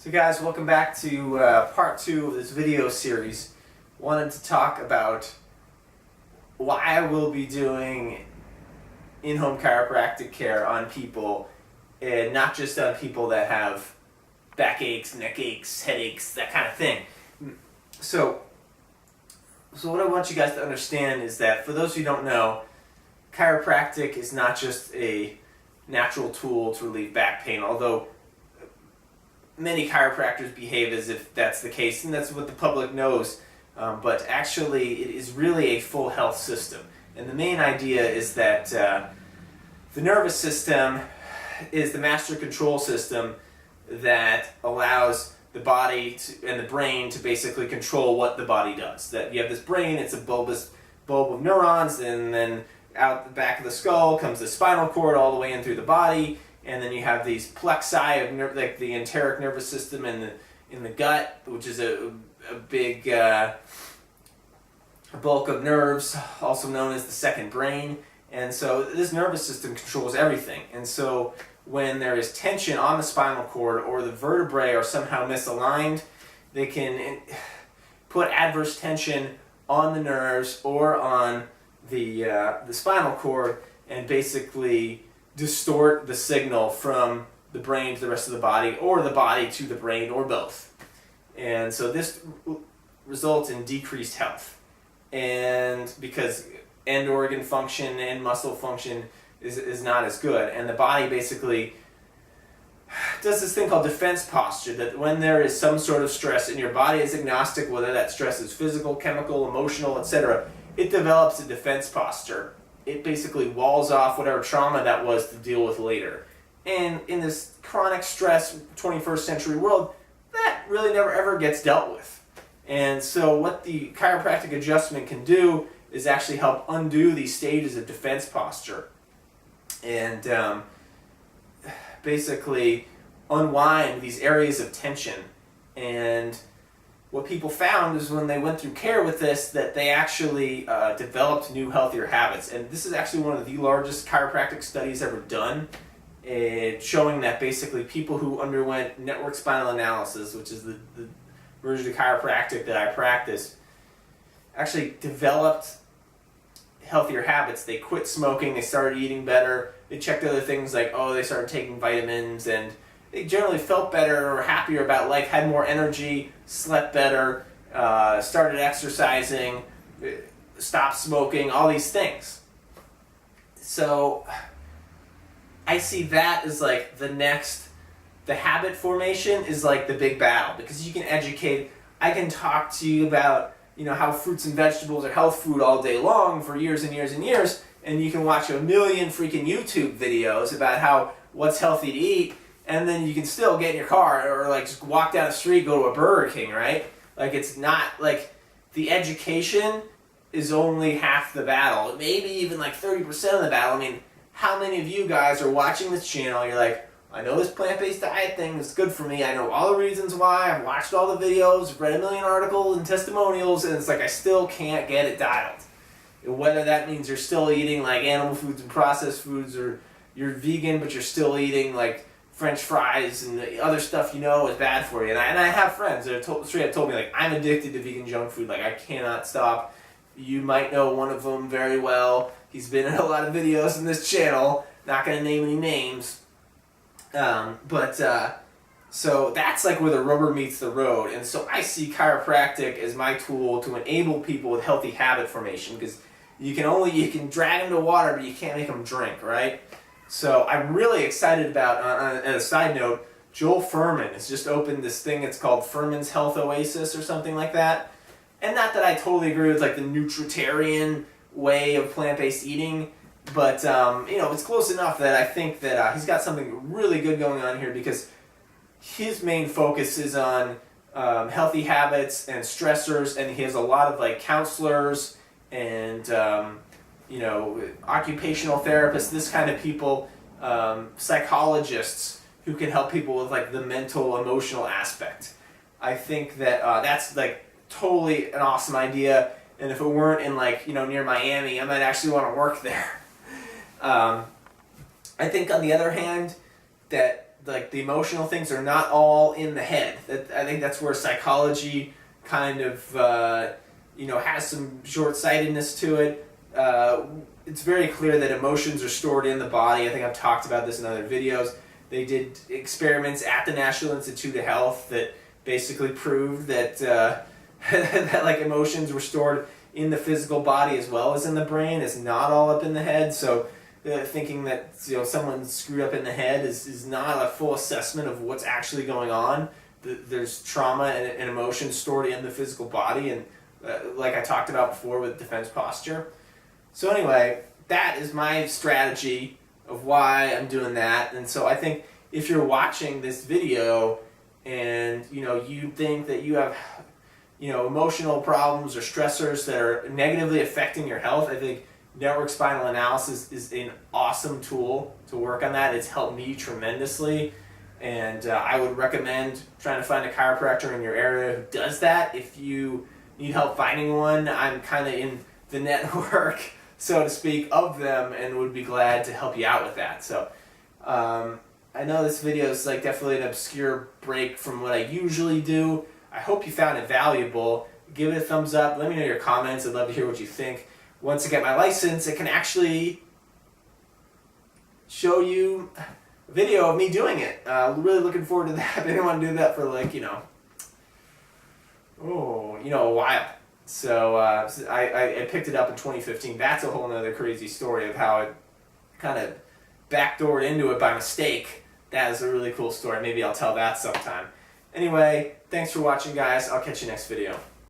So guys, welcome back to part 2 of this video series. Wanted to talk about why I will be doing in-home chiropractic care on people, and not just on people that have backaches, neck aches, headaches, that kind of thing. So what I want you guys to understand is that, for those who don't know, chiropractic is not just a natural tool to relieve back pain, although many chiropractors behave as if that's the case, and that's what the public knows. But actually, it is really a full health system. And the main idea is that the nervous system is the master control system that allows the body and the brain to basically control what the body does. That you have this brain, it's a bulb of neurons, and then out the back of the skull comes the spinal cord all the way in through the body. And then you have these plexi of like the enteric nervous system in the gut, which is a big bulk of nerves, also known as the second brain. And so this nervous system controls everything. And so when there is tension on the spinal cord, or the vertebrae are somehow misaligned, they can put adverse tension on the nerves or on the spinal cord, and basically distort the signal from the brain to the rest of the body, or the body to the brain, or both. And so this results in decreased health. And because end organ function and muscle function is not as good. And the body basically does this thing called defense posture, that when there is some sort of stress, and your body is agnostic whether that stress is physical, chemical, emotional, etc., it develops a defense posture. It basically walls off whatever trauma that was to deal with later. And in this chronic stress 21st century world, that really never ever gets dealt with. And so what the chiropractic adjustment can do is actually help undo these stages of defense posture, and basically unwind these areas of tension. And what people found is, when they went through care with this, that they actually developed new, healthier habits. And this is actually one of the largest chiropractic studies ever done, showing that basically people who underwent network spinal analysis, which is the version of chiropractic that I practice, actually developed healthier habits. They quit smoking, they started eating better, they checked other things like, they started taking vitamins, and they generally felt better or happier about life, had more energy, slept better, started exercising, stopped smoking, all these things. So I see that as like the habit formation is like the big battle, because you can educate. I can talk to you about, how fruits and vegetables are health food all day long for years and years and years, and you can watch a million freaking YouTube videos about what's healthy to eat, and then you can still get in your car or like just walk down the street, go to a Burger King, right? Like, it's not like the education is only half the battle, maybe even like 30% of the battle. I mean, how many of you guys are watching this channel? You're like, I know this plant-based diet thing is good for me. I know all the reasons why. I've watched all the videos, read a million articles and testimonials, and it's like I still can't get it dialed. Whether that means you're still eating like animal foods and processed foods, or you're vegan but you're still eating like French fries and the other stuff is bad for you. And I have friends that have straight up told me, like, I'm addicted to vegan junk food. Like, I cannot stop. You might know one of them very well. He's been in a lot of videos in this channel. Not going to name any names. So that's like where the rubber meets the road. And so I see chiropractic as my tool to enable people with healthy habit formation, because you can drag them to water, but you can't make them drink, right? So I'm really excited about, on a side note, Joel Fuhrman has just opened this thing. It's called Fuhrman's Health Oasis or something like that. And not that I totally agree with like the nutritarian way of plant-based eating, but it's close enough that I think that he's got something really good going on here, because his main focus is on healthy habits and stressors, and he has a lot of like counselors and occupational therapists, this kind of people, psychologists who can help people with like the mental, emotional aspect. I think that that's like totally an awesome idea, and if it weren't in like near Miami, I might actually want to work there. I think on the other hand that like the emotional things are not all in the head. I think that's where psychology kind of has some short-sightedness to it. It's very clear that emotions are stored in the body. I think I've talked about this in other videos. They did experiments at the National Institute of Health that basically proved that that like emotions were stored in the physical body as well as in the brain. It's not all up in the head. So thinking that someone's screwed up in the head is not a full assessment of what's actually going on. There's trauma and emotions stored in the physical body, and like I talked about before with defense posture. So anyway, that is my strategy of why I'm doing that. And so I think if you're watching this video and you think that you have emotional problems or stressors that are negatively affecting your health, I think network spinal analysis is an awesome tool to work on that. It's helped me tremendously, and I would recommend trying to find a chiropractor in your area who does that. If you need help finding one, I'm kind of in the network, so to speak, of them, and would be glad to help you out with that. So I know this video is like definitely an obscure break from what I usually do. I hope you found it valuable. Give it a thumbs up. Let me know your comments. I'd love to hear what you think. Once I get my license, it can actually show you a video of me doing it. Really looking forward to that. I didn't want to do that for like, a while. So I picked it up in 2015. That's a whole other crazy story of how it kind of backdoored into it by mistake. That is a really cool story. Maybe I'll tell that sometime. Anyway, thanks for watching, guys. I'll catch you next video.